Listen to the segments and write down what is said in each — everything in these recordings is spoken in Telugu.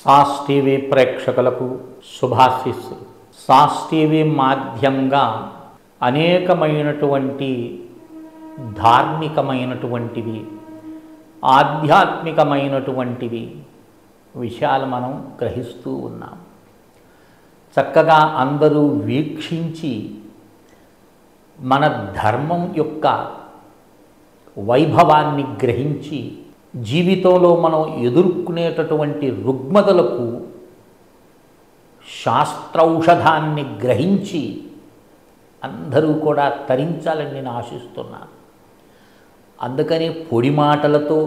సాస్ టీవీ ప్రేక్షకులకు శుభాశీస్సులు. సాస్ టీవీ మాధ్యంగా అనేకమైనటువంటి ధార్మికమైనటువంటివి, ఆధ్యాత్మికమైనటువంటివి విషయాలు మనం గ్రహిస్తూ ఉన్నాం. చక్కగా అందరూ వీక్షించి మన ధర్మం యొక్క వైభవాన్ని గ్రహించి జీవితంలో మనం ఎదుర్కొనేటటువంటి రుగ్మతలకు శాస్త్రౌషధాన్ని గ్రహించి అందరూ కూడా తరించాలని నేను ఆశిస్తున్నాను. అందుకని పొడి మాటలతో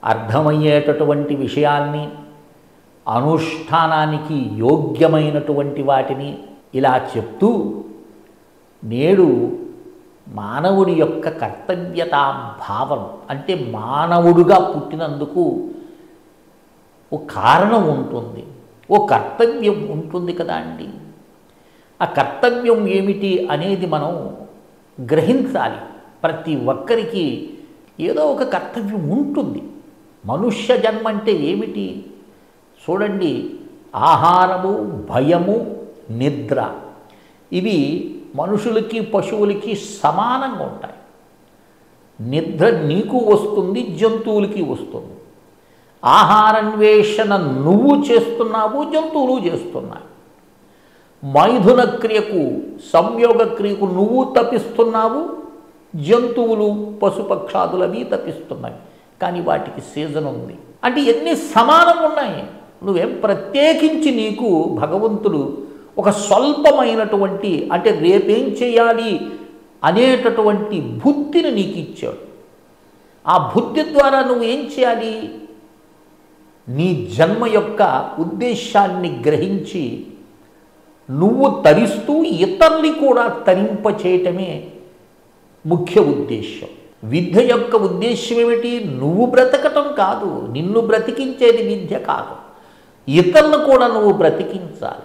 అర్థమయ్యేటటువంటి విషయాల్ని, అనుష్ఠానానికి యోగ్యమైనటువంటి వాటిని ఇలా చెప్తూ నేడు మానవుడి యొక్క కర్తవ్యతా భావం, అంటే మానవుడుగా పుట్టినందుకు ఓ కారణం ఉంటుంది, ఓ కర్తవ్యం ఉంటుంది కదా అండి. ఆ కర్తవ్యం ఏమిటి అనేది మనం గ్రహించాలి. ప్రతి ఒక్కరికి ఏదో ఒక కర్తవ్యం ఉంటుంది. మనుష్య జన్మ అంటే ఏమిటి చూడండి, ఆహారము, భయము, నిద్ర, ఇవి మనుషులకి పశువులకి సమానంగా ఉంటాయి. నిద్ర నీకు వస్తుంది, జంతువులకి వస్తుంది. ఆహారాన్వేషణ నువ్వు చేస్తున్నావు, జంతువులు చేస్తున్నాయి. మైథున క్రియకు, సంయోగ క్రియకు నువ్వు తపిస్తున్నావు, జంతువులు పశుపక్షాదులు అవి తపిస్తున్నాయి. కానీ వాటికి సీజన్ ఉంది. అంటే ఎన్ని సమానం ఉన్నాయి. నువ్వేం ప్రత్యేకించి నీకు భగవంతుడు ఒక స్వల్పమైనటువంటి, అంటే రేపేం చేయాలి అనేటటువంటి బుద్ధిని నీకు ఇచ్చాడు. ఆ బుద్ధి ద్వారా నువ్వు ఏం చేయాలి, నీ జన్మ యొక్క ఉద్దేశాన్ని గ్రహించి నువ్వు తరిస్తూ ఇతరుల్ని కూడా తరింపచేయటమే ముఖ్య ఉద్దేశం. విద్య యొక్క ఉద్దేశం ఏమిటి? నువ్వు బ్రతకటం కాదు, నిన్ను బ్రతికించేది విద్య కాదు, ఇతరులను కూడా నువ్వు బ్రతికించాలి.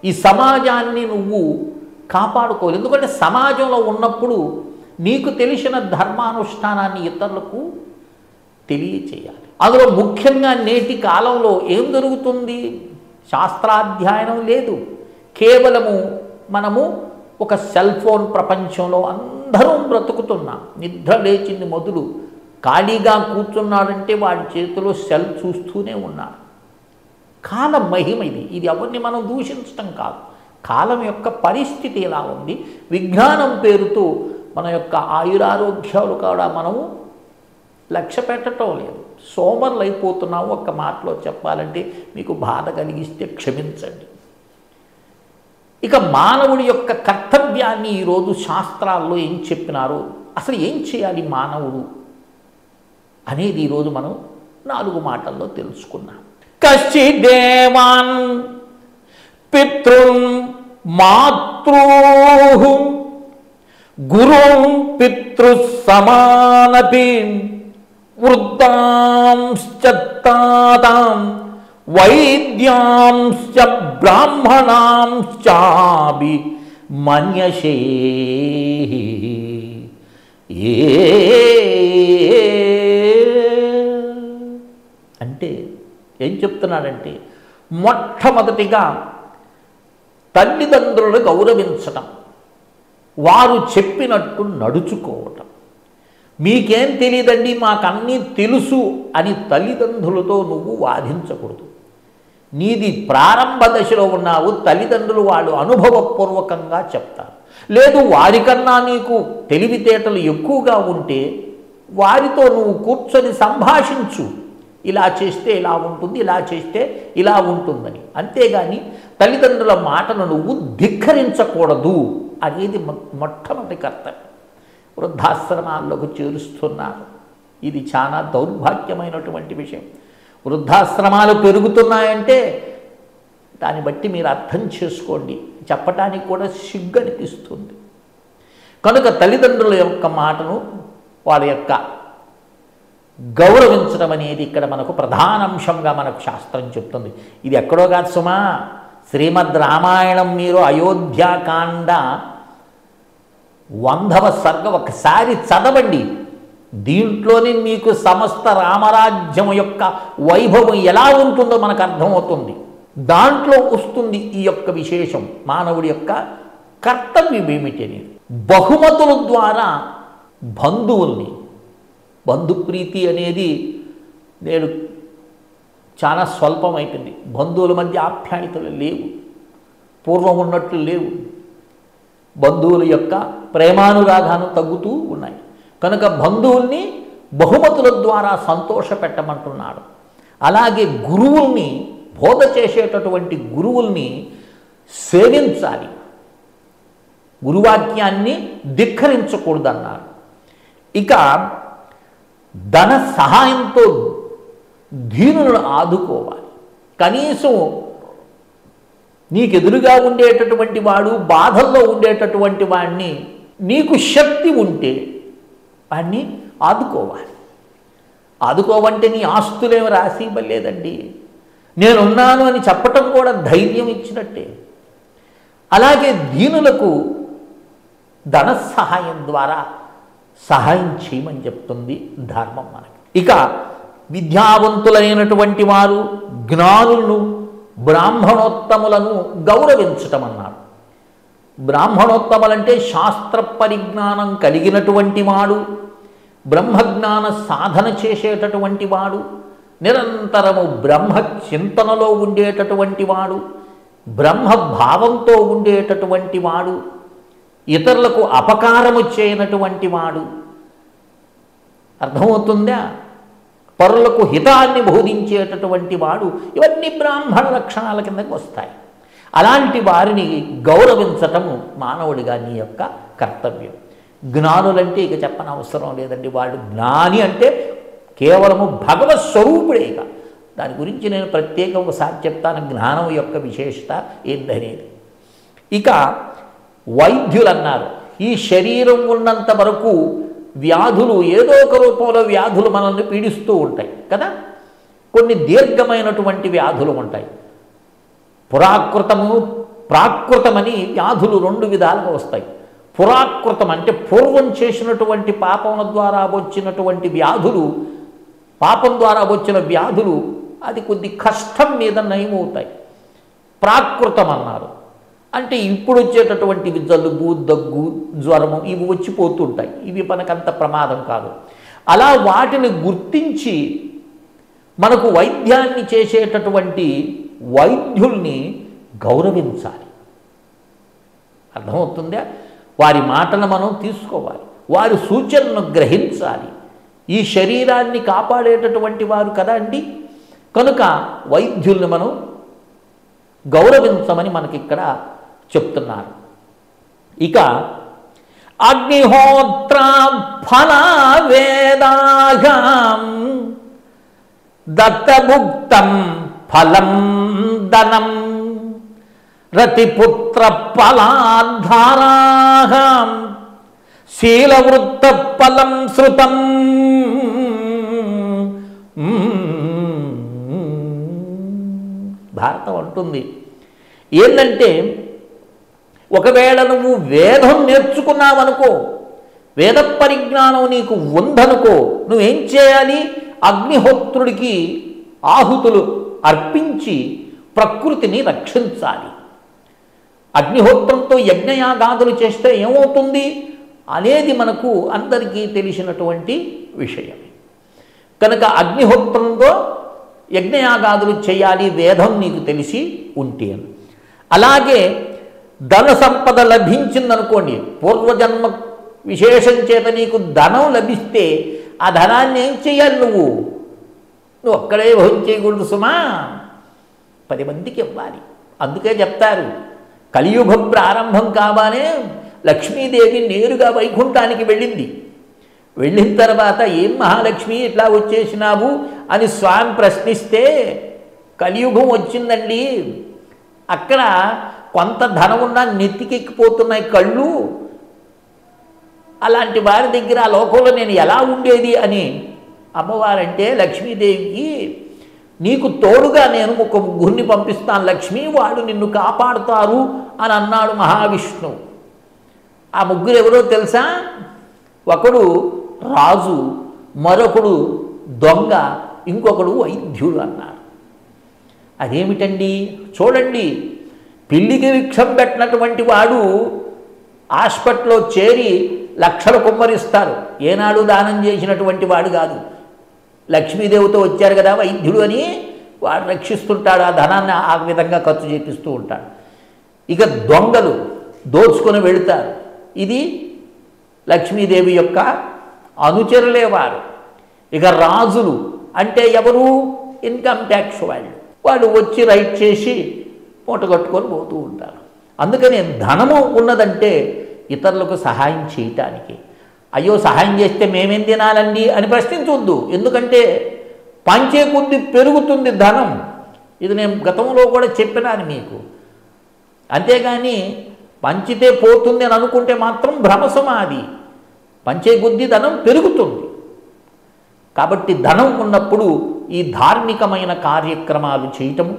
ఈ సమాజాన్ని నువ్వు కాపాడుకోవాలి. ఎందుకంటే సమాజంలో ఉన్నప్పుడు నీకు తెలిసిన ధర్మానుష్ఠానాన్ని ఇతరులకు తెలియచేయాలి. అందులో ముఖ్యంగా నేటి కాలంలో ఏం జరుగుతుంది? శాస్త్రాధ్యయనం లేదు. కేవలము మనము ఒక సెల్ ఫోన్ ప్రపంచంలో అందరం బ్రతుకుతున్నాం. నిద్ర లేచింది మొదలు ఖాళీగా కూర్చున్నాడంటే వాడి చేతిలో సెల్ చూస్తూనే ఉన్నాడు. కాలం మహిమ ఇది. ఇది ఎవరిని మనం దూషించటం కాదు. కాలం యొక్క పరిస్థితి ఎలా ఉంది, విజ్ఞానం పేరుతో మన యొక్క ఆయురారోగ్యాలు కూడా మనము లక్ష్య పెట్టడం లేదు. సోమరులు అయిపోతున్నాము. ఒక్క మాటలో చెప్పాలంటే మీకు బాధ కలిగిస్తే క్షమించండి. ఇక మానవుడి యొక్క కర్తవ్యాన్ని ఈరోజు శాస్త్రాల్లో ఏం చెప్పినారో, అసలు ఏం చేయాలి మానవుడు అనేది ఈరోజు మనం 4 మాటల్లో తెలుసుకున్నాం. కశ్చిదేవాన్ పితృన్ మాతృః గురుం పితృసమానపి వృద్ధాంశ్చ తాతాం వైద్యాంశ్చ బ్రాహ్మణాంశ్చాపి మన్యసే. అంటే ఏం చెప్తున్నాడంటే, మొట్టమొదటిగా తల్లిదండ్రులను గౌరవించటం, వారు చెప్పినట్టు నడుచుకోవటం. మీకేం తెలియదండి, మాకన్నీ తెలుసు అని తల్లిదండ్రులతో నువ్వు వాదించకూడదు. నీది ప్రారంభ దశలో ఉన్నావు, తల్లిదండ్రులు వాళ్ళు అనుభవపూర్వకంగా చెప్తారు. లేదు వారికన్నా నీకు తెలివితేటలు ఎక్కువగా ఉంటే వారితో నువ్వు కూర్చొని సంభాషించు. ఇలా చేస్తే ఇలా ఉంటుంది, ఇలా చేస్తే ఇలా ఉంటుందని. అంతేగాని తల్లిదండ్రుల మాటను నువ్వు ధిక్కరించకూడదు అనేది మొట్టమొదటి కర్తవ్యం. వృద్ధాశ్రమాల్లోకి చేరుస్తున్నారు. ఇది చాలా దౌర్భాగ్యమైనటువంటి విషయం. వృద్ధాశ్రమాలు పెరుగుతున్నాయంటే దాన్ని బట్టి మీరు అర్థం చేసుకోండి. చెప్పటానికి కూడా సిగ్గు అనిపిస్తుంది. కనుక తల్లిదండ్రుల యొక్క మాటను, వాళ్ళ యొక్క గౌరవించడం అనేది ఇక్కడ మనకు ప్రధాన అంశంగా మనకు శాస్త్రం చెప్తుంది. ఇది ఎక్కడో కాదు సుమా, శ్రీమద్ రామాయణం మీరు అయోధ్యాకాండ 100వ సర్గ ఒకసారి చదవండి. దీంట్లోనే మీకు సమస్త రామరాజ్యం యొక్క వైభవం ఎలా ఉంటుందో మనకు అర్థమవుతుంది. దాంట్లో వస్తుంది ఈ యొక్క విశేషం, మానవుడి యొక్క కర్తవ్యం ఏమిటని. బహుమతుల ద్వారా బంధువుల్ని, బంధుప్రీతి అనేది నేడు చాలా స్వల్పమైపోయింది. బంధువుల మధ్య ఆప్యాయతలు లేవు, పూర్వం ఉన్నట్లు లేవు. బంధువుల యొక్క ప్రేమానురాగాలు తగ్గుతూ ఉన్నాయి. కనుక బంధువుల్ని బహుమతుల ద్వారా సంతోషపెట్టమంటున్నాడు. అలాగే గురువుల్ని, బోధ చేసేటటువంటి గురువుల్ని సేవించాలి, గురువాక్యాన్ని ధిక్కరించకూడదన్నారు. ఇక ధన సహాయంతో దీనులను ఆదుకోవాలి. కనీసం నీకు ఎదురుగా ఉండేటటువంటి వాడు, బాధల్లో ఉండేటటువంటి వాడిని నీకు శక్తి ఉంటే వాడిని ఆదుకోవాలి. ఆదుకోవంటే నీ ఆస్తులేమి రాసి ఇవ్వలేదండి, నేనున్నాను అని చెప్పటం కూడా ధైర్యం ఇచ్చినట్టే. అలాగే దీనులకు ధన సహాయం ద్వారా సహాయం చేయమని చెప్తుంది ధర్మం మనకి. ఇక విద్యావంతులైనటువంటి వారు, జ్ఞానులను, బ్రాహ్మణోత్తములను గౌరవించటం అన్నారు. బ్రాహ్మణోత్తములంటే శాస్త్ర పరిజ్ఞానం కలిగినటువంటి వాడు, బ్రహ్మజ్ఞాన సాధన చేసేటటువంటి వాడు, నిరంతరము బ్రహ్మ చింతనలో ఉండేటటువంటి వాడు, బ్రహ్మభావంతో ఉండేటటువంటి వాడు, ఇతరులకు అపకారము చేయనటువంటి వాడు. అర్థమవుతుందా? పరులకు హితాన్ని బోధించేటటువంటి వాడు. ఇవన్నీ బ్రాహ్మణ లక్షణాల కిందకి వస్తాయి. అలాంటి వారిని గౌరవించటము మానవుడిగా నీ యొక్క కర్తవ్యం. జ్ఞానులంటే ఇక చెప్పనవసరం లేదండి. వాళ్ళు జ్ఞాని అంటే కేవలము భగవత్ స్వరూపుడే. ఇక దాని గురించి నేను ప్రత్యేకంగా ఒకసారి చెప్తాను, జ్ఞానం యొక్క విశేషత ఏందనేది. ఇక వైద్యులు అన్నారు. ఈ శరీరం ఉన్నంత వరకు వ్యాధులు, ఏదో ఒక రూపంలో వ్యాధులు మనల్ని పీడిస్తూ ఉంటాయి కదా. కొన్ని దీర్ఘమైనటువంటి వ్యాధులు ఉంటాయి. పురాకృతము, ప్రాకృతమని వ్యాధులు రెండు విధాలుగా వస్తాయి. పురాకృతం అంటే పూర్వం చేసినటువంటి పాపం ద్వారా వచ్చినటువంటి వ్యాధులు, పాపం ద్వారా వచ్చిన వ్యాధులు అది కొద్ది కష్టం మీద నయమవుతాయి. ప్రాకృతం అన్నారు అంటే ఇప్పుడు వచ్చేటటువంటివి జలుబు, దగ్గు, జ్వరము ఇవి వచ్చిపోతుంటాయి. ఇవి మనకంత ప్రమాదం కాదు. అలా వాటిని గుర్తించి మనకు వైద్యాన్ని చేసేటటువంటి వైద్యుల్ని గౌరవించాలి. అర్థమవుతుందా? వారి మాటను మనం తీసుకోవాలి, వారి సూచనలను గ్రహించాలి. ఈ శరీరాన్ని కాపాడేటటువంటి వారు కదా అండి. కనుక వైద్యుల్ని మనం గౌరవించమని మనకిక్కడ చెప్తున్నారు. ఇక అగ్నిహోత్ర ఫల వేదాగం దత్తభుక్తం ఫలం ధనం రతిపుత్ర ఫలాధారాహం శీలవృత్త ఫలం శృతం. భారతం అంటుంది ఏంటంటే, ఒకవేళ నువ్వు వేదం నేర్చుకున్నావనుకో, వేద పరిజ్ఞానం నీకు ఉందనుకో, నువ్వేం చేయాలి? అగ్నిహోత్రుడికి ఆహుతులు అర్పించి ప్రకృతిని రక్షించాలి. అగ్నిహోత్రంతో యజ్ఞయాగాదులు చేస్తే ఏమవుతుంది అనేది మనకు అందరికీ తెలిసినటువంటి విషయమే. కనుక అగ్నిహోత్రంతో యజ్ఞయాగాదులు చేయాలి, వేదం నీకు తెలిసి ఉంటే. అలాగే ధన సంపద లభించిందనుకోండి, పూర్వజన్మ విశేషం చేత నీకు ధనం లభిస్తే ఆ ధనాన్ని ఏం చేయాలి? నువ్వు ఒక్కడే భోజనం చేయకూడదు సుమా, 10 మందికి ఇవ్వాలి. అందుకే చెప్తారు, కలియుగం ప్రారంభం కావానే లక్ష్మీదేవి నేరుగా వైకుంఠానికి వెళ్ళింది. వెళ్ళిన తర్వాత ఏం మహాలక్ష్మి ఇట్లా వచ్చేసినావు అని స్వామి ప్రశ్నిస్తే, కలియుగం వచ్చిందండి, అక్కడ కొంత ధనం ఉన్నా నెత్తికెక్కిపోతున్నాయి కళ్ళు, అలాంటి వారి దగ్గర ఆ లోకంలో నేను ఎలా ఉండేది అని అమ్మవారంటే, లక్ష్మీదేవికి నీకు తోడుగా నేను ఒక ముగ్గురిని పంపిస్తాను లక్ష్మి, వాడు నిన్ను కాపాడుతారు అని అన్నాడు మహావిష్ణువు. ఆ ముగ్గురు ఎవరో తెలుసా? ఒకడు రాజు, మరొకడు దొంగ, ఇంకొకడు వైద్యుడు అన్నారు. అదేమిటండి? చూడండి, పిల్లికి విక్షం పెట్టినటువంటి వాడు హాస్పిటల్లో చేరి లక్షలు కుమ్మరిస్తారు. ఏనాడు దానం చేసినటువంటి వాడు కాదు. లక్ష్మీదేవితో వచ్చారు కదా వైద్యుడు అని వాడు రక్షిస్తుంటాడు, ఆ ధనాన్ని ఆ విధంగా ఖర్చు చేపిస్తూ ఉంటాడు. ఇక దొంగలు దోచుకొని వెళుతారు. ఇది లక్ష్మీదేవి యొక్క అనుచరులేవారు. ఇక రాజులు అంటే ఎవరు? ఇన్కమ్ ట్యాక్స్ వాళ్ళు వచ్చి రైట్ చేసి మూట కట్టుకొని పోతూ ఉంటారు. అందుకని ధనము ఉన్నదంటే ఇతరులకు సహాయం చేయటానికి. అయ్యో సహాయం చేస్తే మేమేం తినాలండి అని ప్రశ్నించవద్దు. ఎందుకంటే పంచే కొద్ది పెరుగుతుంది ధనం. ఇది నేను గతంలో కూడా చెప్పినాను మీకు. అంతేగాని పంచితే పోతుంది అని అనుకుంటే మాత్రం భ్రమసమాది. పంచే కొద్ది ధనం పెరుగుతుంది. కాబట్టి ధనం ఉన్నప్పుడు ఈ ధార్మికమైన కార్యక్రమాలు చేయటం,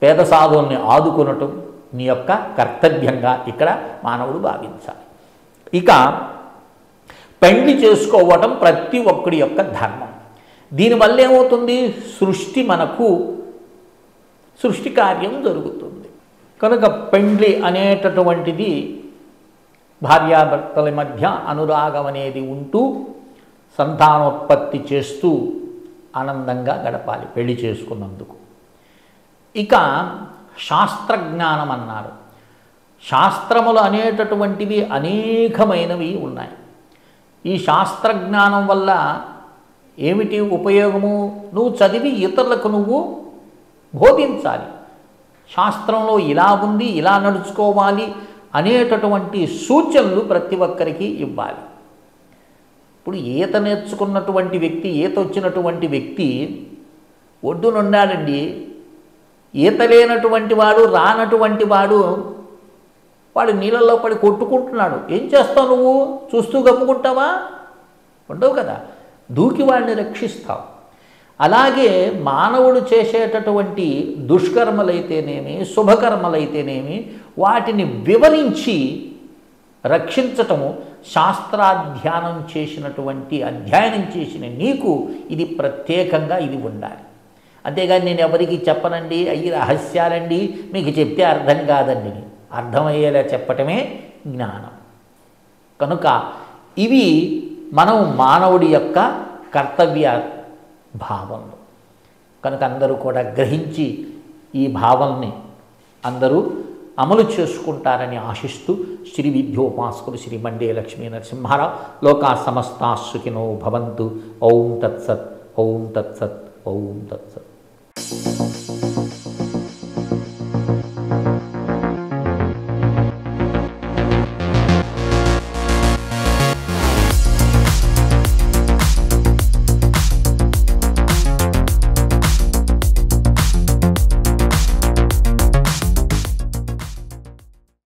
పేద సాధువుల్ని ఆదుకొనటం నీ యొక్క కర్తవ్యంగా ఇక్కడ మానవుడు భావించాలి. ఇక పెండ్లి చేసుకోవటం ప్రతి ఒక్కడి యొక్క ధర్మం. దీనివల్ల ఏమవుతుంది? సృష్టి కార్యం జరుగుతుంది. కనుక పెండ్లి అనేటటువంటిది భార్యాభర్తల మధ్య అనురాగం అనేది ఉంటూ సంతానోత్పత్తి చేస్తూ ఆనందంగా గడపాలి పెళ్లి చేసుకున్నందుకు. ఇక శాస్త్రజ్ఞానం అన్నారు. శాస్త్రములు అనేటటువంటివి అనేకమైనవి ఉన్నాయి. ఈ శాస్త్రజ్ఞానం వల్ల ఏమిటి ఉపయోగము? నువ్వు చదివి ఇతరులకు నువ్వు బోధించాలి. శాస్త్రంలో ఇలా ఉంది, ఇలా నడుచుకోవాలి అనేటటువంటి సూచనలు ప్రతి ఒక్కరికి ఇవ్వాలి. ఇప్పుడు ఈత నేర్చుకున్నటువంటి వ్యక్తి, ఈత వచ్చినటువంటి వ్యక్తి ఒడ్డునున్నాడండి. ఈత లేనటువంటి వాడు, రానటువంటి వాడు నీళ్ళల్లో పడి కొట్టుకుంటున్నాడు. ఏం చేస్తావు నువ్వు? చూస్తూ గమ్ముకుంటావా? ఉండవు కదా, దూకి వాడిని రక్షిస్తావు. అలాగే మానవుడు చేసేటటువంటి దుష్కర్మలైతేనేమి, శుభకర్మలైతేనేమి వాటిని వివరించి రక్షించటము శాస్త్రాధ్యయనం అధ్యయనం చేసిన నీకు ఇది ప్రత్యేకంగా ఇది ఉండాలి. అంతేగాని నేను ఎవరికి చెప్పనండి, అయ్యి రహస్యాలండి, మీకు చెప్తే అర్థం కాదండి. అర్థమయ్యేలా చెప్పటమే జ్ఞానం. కనుక ఇవి మనం మానవుడి యొక్క కర్తవ్య భావనలు. కనుక అందరూ కూడా గ్రహించి ఈ భావనని అందరూ అమలు చేసుకుంటారని ఆశిస్తూ శ్రీ విద్యోపాసకులు శ్రీ మండే లక్ష్మీ నరసింహారావు లోకా సమస్తా సుఖినో భవంతు. ఓం తత్సత్, ఓం తత్సత్, ఓం తత్సత్.